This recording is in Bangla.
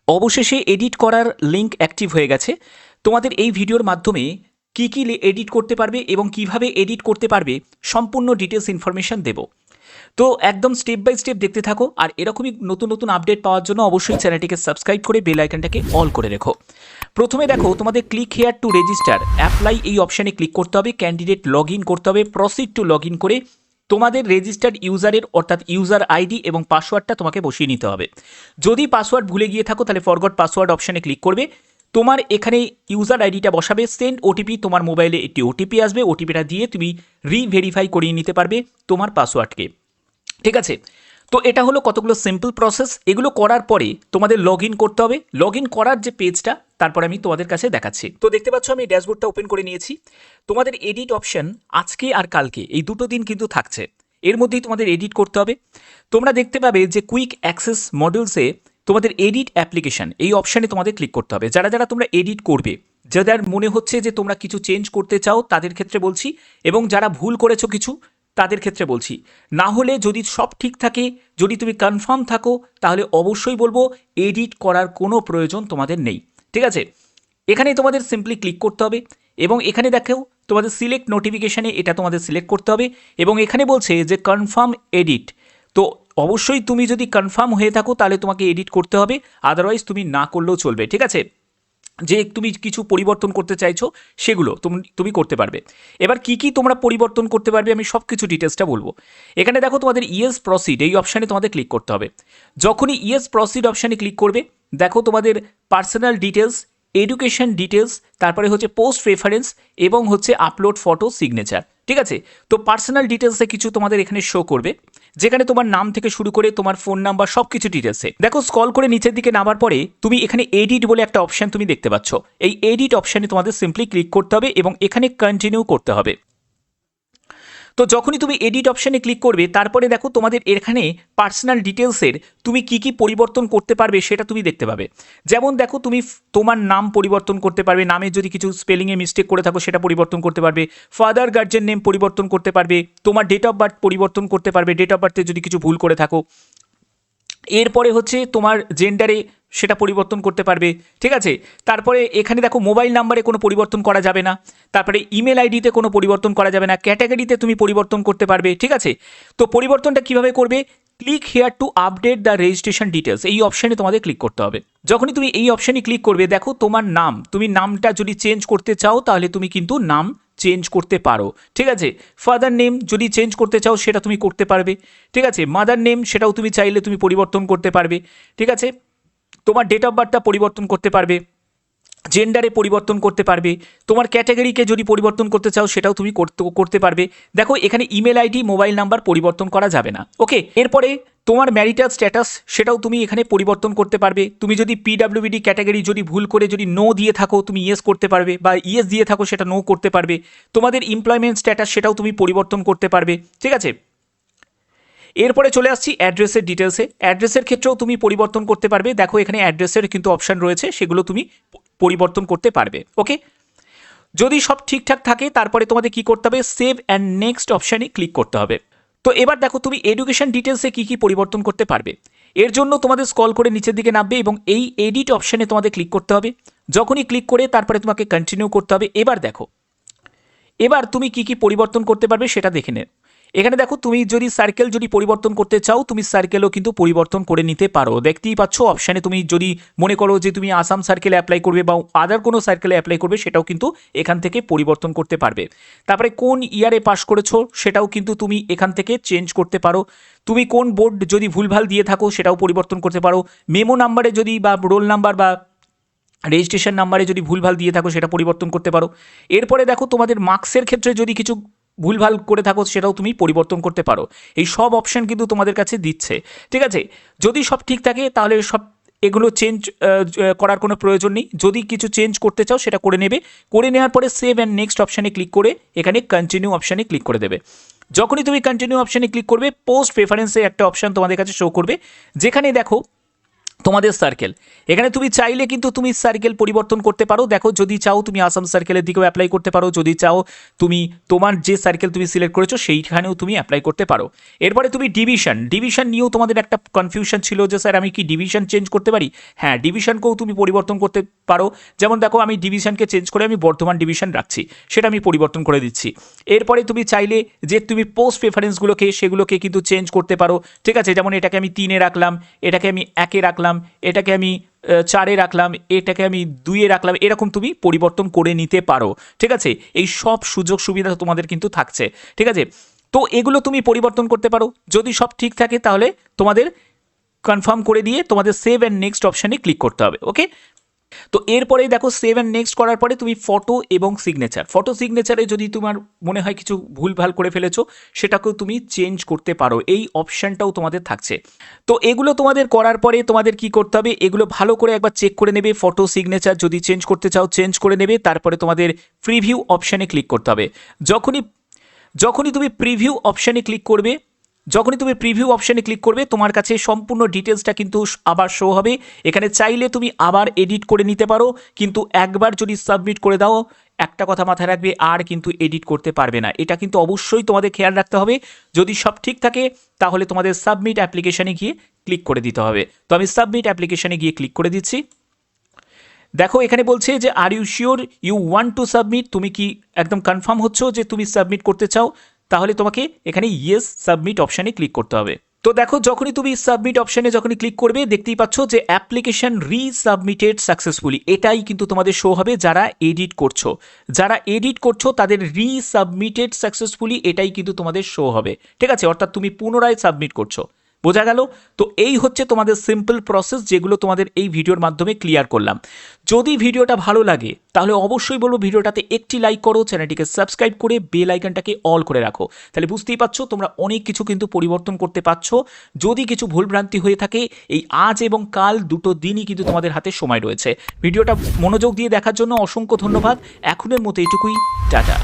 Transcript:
অবশেষে এডিট করার লিঙ্ক অ্যাক্টিভ হয়ে গেছে। তোমাদের এই ভিডিওর মাধ্যমে কী কী এডিট করতে পারবে এবং কিভাবে এডিট করতে পারবে সম্পূর্ণ ডিটেলস ইনফরমেশন দেব। তো একদম স্টেপ বাই স্টেপ দেখতে থাকো, আর এরকমই নতুন নতুন আপডেট পাওয়ার জন্য অবশ্যই চ্যানেলটিকে সাবস্ক্রাইব করে বেল আইকনটাকে অল করে রেখো। প্রথমে দেখো, তোমাদের click here to register apply এই অপশানে ক্লিক করতে হবে, ক্যান্ডিডেট লগ ইন করতে হবে, প্রসিড টু লগ ইন করে তোমাদের রেজিস্টার্ড ইউজারের অর্থাৎ ইউজার আইডি এবং পাসওয়ার্ডটা তোমাকে বসিয়ে নিতে হবে। যদি পাসওয়ার্ড ভুলে গিয়ে থাকো তাহলে ফরগট পাসওয়ার্ড অপশানে ক্লিক করবে, তোমার এখানে ইউজার আইডিটা বসাবে, সেন্ড ওটিপি, তোমার মোবাইলে একটি ওটিপি আসবে, ওটিপিটা দিয়ে তুমি রিভেরিফাই করিয়ে নিতে পারবে তোমার পাসওয়ার্ডকে। ঠিক আছে, তো এটা হলো কতগুলো সিম্পল প্রসেস। এগুলো করার পরে তোমাদের লগ ইন করতে হবে। লগ ইন করার যে পেজটা তারপর আমি তোমাদের কাছে দেখাচ্ছি। তো দেখতে পাচ্ছ আমি ড্যাশবোর্ডটা ওপেন করে নিয়েছি। তোমাদের এডিট অপশন আজকে আর কালকে এই দুটো দিন কিন্তু থাকছে, এর মধ্যেই তোমাদের এডিট করতে হবে। তোমরা দেখতে পাবে যে কুইক অ্যাক্সেস মডিউলসে তোমাদের এডিট অ্যাপ্লিকেশন এই অপশানে তোমাদের ক্লিক করতে হবে। যারা যারা তোমরা এডিট করবে, যাদের মনে হচ্ছে যে তোমরা কিছু চেঞ্জ করতে চাও তাদের ক্ষেত্রে বলছি, এবং যারা ভুল করেছো কিছু তাদের ক্ষেত্রে বলছি। না হলে যদি সব ঠিক থাকে, যদি তুমি কনফার্ম থাকো, তাহলে অবশ্যই বলবো এডিট করার কোনো প্রয়োজন তোমাদের নেই। ঠিক আছে, এখানে তোমাদের সিম্পলি ক্লিক করতে হবে এবং এখানে দেখো তোমাদের সিলেক্ট নোটিফিকেশানে এটা তোমাদের সিলেক্ট করতে হবে এবং এখানে বলছে যে কনফার্ম এডিট। তো অবশ্যই তুমি যদি কনফার্ম হয়ে থাকো তাহলে তোমাকে এডিট করতে হবে, আদারওয়াইজ তুমি না করলেও চলবে। ঠিক আছে, যে তুমি কিছু পরিবর্তন করতে চাইছো সেগুলো তুমি করতে পারবে। এবার কি কি তোমরা পরিবর্তন করতে পারবে আমি সব কিছু ডিটেলসটা বলবো। এখানে দেখো তোমাদের ইয়েস প্রসিড এই অপশানে তোমাদের ক্লিক করতে হবে। যখনই ইয়েস প্রসিড অপশানে ক্লিক করবে, দেখো তোমাদের পার্সোনাল ডিটেলস, এডুকেশন ডিটেলস, তারপরে হচ্ছে পোস্ট রেফারেন্স এবং হচ্ছে আপলোড ফটো সিগনেচার। ঠিক আছে, তো পার্সোনাল ডিটেলসে কিছু তোমাদের এখানে শো করবে, যেখানে তোমার নাম থেকে শুরু করে তোমার ফোন নাম্বার সব কিছু ডিটেলসে। দেখো স্ক্রল করে নিচের দিকে নামার পরে তুমি এখানে এডিট বলে একটা অপশান তুমি দেখতে পাচ্ছ। এই এডিট অপশানে তোমাদের সিম্পলি ক্লিক করতে হবে এবং এখানে কন্টিনিউ করতে হবে। তো যখনই তুমি এডিট অপশানে ক্লিক করবে, তারপরে দেখো তোমাদের এখানে পার্সোনাল ডিটেলসের তুমি কি কি পরিবর্তন করতে পারবে সেটা তুমি দেখতে পাবে। যেমন দেখো তুমি তোমার নাম পরিবর্তন করতে পারবে, নামে যদি কিছু স্পেলিংয়ে মিস্টেক করে থাকো সেটা পরিবর্তন করতে পারবে, ফাদার গার্জেন নেম পরিবর্তন করতে পারবে, তোমার ডেট অফ বার্থ পরিবর্তন করতে পারবে, ডেট অফ বার্থে যদি কিছু ভুল করে থাকো। এরপরে হচ্ছে তোমার জেন্ডারে সেটা পরিবর্তন করতে পারবে। ঠিক আছে, তারপরে এখানে দেখো মোবাইল নাম্বারে কোনো পরিবর্তন করা যাবে না, তারপরে ইমেল আইডিতে কোনো পরিবর্তন করা যাবে না, ক্যাটাগরিতে তুমি পরিবর্তন করতে পারবে। ঠিক আছে, তো পরিবর্তনটা কিভাবে করবে, click here to update the registration details এই অপশানে তোমাদের ক্লিক করতে হবে। যখনই তুমি এই অপশানে ক্লিক করবে, দেখো তোমার নাম, তুমি নামটা যদি চেঞ্জ করতে চাও তাহলে তুমি কিন্তু নাম চেঞ্জ করতে পারো। ঠিক আছে, ফাদার নেম যদি চেঞ্জ করতে চাও সেটা তুমি করতে পারবে। ঠিক আছে, মাদার নেম সেটাও তুমি চাইলে তুমি পরিবর্তন করতে পারবে। ঠিক আছে, তোমার ডেট অফ বার্থটা পরিবর্তন করতে পারবে, জেন্ডারে পরিবর্তন করতে পারবে, তোমার ক্যাটাগরিকে যদি পরিবর্তন করতে চাও সেটাও তুমি করতে পারবে। দেখো এখানে ইমেল আইডি মোবাইল নাম্বার পরিবর্তন করা যাবে না। ওকে, এরপরে তোমার ম্যারিটাল স্ট্যাটাস সেটাও তুমি এখানে পরিবর্তন করতে পারবে। তুমি যদি পিডাব্লিউডি ক্যাটাগরি যদি ভুল করে যদি নো দিয়ে থাকো তুমি ইয়েস করতে পারবে, বা ইয়েস দিয়ে থাকো সেটা নো করতে পারবে। তোমাদের এমপ্লয়মেন্ট স্ট্যাটাস সেটাও তুমি পরিবর্তন করতে পারবে। ঠিক আছে, এরপরে চলে আসছি অ্যাড্রেসের ডিটেলসে। অ্যাড্রেসের ক্ষেত্রেও তুমি পরিবর্তন করতে পারবে। দেখো এখানে অ্যাড্রেসের কিন্তু অপশান রয়েছে, সেগুলো তুমি পরিবর্তন করতে পারবে। ওকে, যদি সব ঠিকঠাক থাকে তারপরে তোমাদের কি করতে হবে, সেভ অ্যান্ড নেক্সট অপশানে ক্লিক করতে হবে। তো এবার দেখো তুমি এডুকেশন ডিটেলসে কি কি পরিবর্তন করতে পারবে। এর জন্য তোমাদের স্ক্রল করে নিচের দিকে নামবে এবং এই এডিট অপশানে তোমাদের ক্লিক করতে হবে। যখনই ক্লিক করে তারপরে তোমাকে কন্টিনিউ করতে হবে। এবার দেখো এবার তুমি কি কি পরিবর্তন করতে পারবে সেটা দেখে নে। এখানে দেখো তুমি যদি সার্কেল যদি পরিবর্তন করতে চাও তুমি সার্কেলও কিন্তু পরিবর্তন করে নিতে পারো। দেখতেই পাচ্ছ অপশানে তুমি যদি মনে করো যে তুমি আসাম সার্কেলে অ্যাপ্লাই করবে বা আদার কোনো সার্কেলে অ্যাপ্লাই করবে সেটাও কিন্তু এখান থেকে পরিবর্তন করতে পারবে। তারপরে কোন ইয়ারে পাস করেছো সেটাও কিন্তু তুমি এখান থেকে চেঞ্জ করতে পারো। তুমি কোন বোর্ড যদি ভুলভাল দিয়ে থাকো সেটাও পরিবর্তন করতে পারো। মেমো নাম্বারে যদি বা রোল নাম্বার বা রেজিস্ট্রেশন নাম্বারে যদি ভুলভাল দিয়ে থাকো সেটা পরিবর্তন করতে পারো। এরপরে দেখো তোমাদের মার্কসের ক্ষেত্রে যদি কিছু ভুলভাল করে থাকো সেটাও তুমি পরিবর্তন করতে পারো। এই সব অপশান কিন্তু তোমাদের কাছে দিচ্ছে। ঠিক আছে, যদি সব ঠিক থাকে তাহলে সব এগুলো চেঞ্জ করার কোনো প্রয়োজন নেই। যদি কিছু চেঞ্জ করতে চাও সেটা করে নেবে। করে নেওয়ার পরে সেভ অ্যান্ড নেক্সট অপশানে ক্লিক করে এখানে কন্টিনিউ অপশানে ক্লিক করে দেবে। যখনই তুমি কন্টিনিউ অপশানে ক্লিক করবে, পোস্ট প্রেফারেন্সে একটা অপশান তোমাদের কাছে শো করবে, যেখানে দেখো তোমাদের সার্কেল, এখানে তুমি চাইলে কিন্তু তুমি সার্কেল পরিবর্তন করতে পারো। দেখো, যদি চাও তুমি আসাম সার্কেলের দিকেও অ্যাপ্লাই করতে পারো, যদি চাও তুমি তোমার যে সার্কেল তুমি সিলেক্ট করেছো সেইখানেও তুমি অ্যাপ্লাই করতে পারো। এরপরে তুমি ডিভিশন নিয়েও তোমাদের একটা কনফিউশন ছিল যে স্যার আমি কি ডিভিশন চেঞ্জ করতে পারি? হ্যাঁ, ডিভিশনকেও তুমি পরিবর্তন করতে পারো। যেমন দেখো, আমি ডিভিশনকে চেঞ্জ করে আমি বর্ধমান ডিভিশন রাখছি, সেটা আমি পরিবর্তন করে দিচ্ছি। এরপরে তুমি চাইলে যে তুমি পোস্ট প্রেফারেন্সগুলোকে সেগুলোকে কিন্তু চেঞ্জ করতে পারো, ঠিক আছে? যেমন এটাকে আমি 3-এ রাখলাম, এটাকে আমি 1-এ রাখলাম, এটাকে আমি 4-এ রাখলাম, এটাকে আমি 2-এ রাখলাম, এরকম তুমি পরিবর্তন করে নিতে পারো, ঠিক আছে? এই সব সুযোগ সুবিধা তোমাদের কিন্তু থাকছে, ঠিক আছে? তো এগুলো তুমি পরিবর্তন করতে পারো। যদি সব ঠিক থাকে তাহলে তোমাদের কনফার্ম করে দিয়ে তোমাদের সেভ অ্যান্ড নেক্সট অপশানে ক্লিক করতে হবে। ওকে, তো এরপরেই দেখো, সেভ অ্যান্ড নেক্সট করার পরে তুমি ফটো এবং সিগনেচারে যদি তোমার মনে হয় কিছু ভুলভাল করে ফেলেছো, সেটাকেও তুমি চেঞ্জ করতে পারো, এই অপশানটাও তোমাদের থাকছে। তো এগুলো তোমাদের করার পরে তোমাদের কি করতে হবে, এগুলো ভালো করে একবার চেক করে নেবে। ফটো সিগনেচার যদি চেঞ্জ করতে চাও চেঞ্জ করে নেবে, তারপরে তোমাদের প্রিভিউ অপশানে ক্লিক করতে হবে। যখনই তুমি প্রিভিউ অপশানে ক্লিক করবে তোমার কাছে সম্পূর্ণ ডিটেলসটা কিন্তু আবার শো হবে। এখানে চাইলে তুমি আবার এডিট করে নিতে পারো, কিন্তু একবার যদি সাবমিট করে দাও, একটা কথা মাথায় রাখবে, আর কিন্তু এডিট করতে পারবে না। এটা কিন্তু অবশ্যই তোমাদের খেয়াল রাখতে হবে। যদি সব ঠিক থাকে তাহলে তোমাদের সাবমিট অ্যাপ্লিকেশানে গিয়ে ক্লিক করে দিতে হবে। তো আমি সাবমিট অ্যাপ্লিকেশানে গিয়ে ক্লিক করে দিচ্ছি। দেখো, এখানে বলছে যে are you sure you want to submit, তুমি কি একদম কনফার্ম হচ্ছ যে তুমি সাবমিট করতে চাও? তাহলে তোমাকে এখানে ইয়েস সাবমিট অপশানে ক্লিক করতে হবে। তো দেখো, যখনই তুমি সাবমিট অপশানে ক্লিক করবে, দেখতেই পাচ্ছ যে অ্যাপ্লিকেশন রিসাবমিটেড সাকসেসফুলি, এটাই কিন্তু তোমাদের শো হবে। যারা এডিট করছো তাদের রিসাবমিটেড সাকসেসফুলি, এটাই কিন্তু তোমাদের শো হবে, ঠিক আছে? অর্থাৎ তুমি পুনরায় সাবমিট করছো। বোঝা গেল? তো এই হচ্ছে তোমাদের সিম্পল প্রসেস, যেগুলো তোমাদের এই ভিডিওর মাধ্যমে ক্লিয়ার করলাম। যদি ভিডিওটা ভালো লাগে তাহলে অবশ্যই বলবো ভিডিওটাতে একটি লাইক করো, চ্যানেলটিকে সাবস্ক্রাইব করে বেল আইকনটাকে অল করে রাখো। তাহলে বুঝতেই পারছো তোমরা অনেক কিছু কিন্তু পরিবর্তন করতে পারছো। যদি কিছু ভুলভ্রান্তি হয়ে থাকে, এই আজ এবং কাল দুটো দিনই কিন্তু তোমাদের হাতে সময় রয়েছে। ভিডিওটা মনোযোগ দিয়ে দেখার জন্য অসংখ্য ধন্যবাদ। এখনের মতো এটুকুই, টাটা।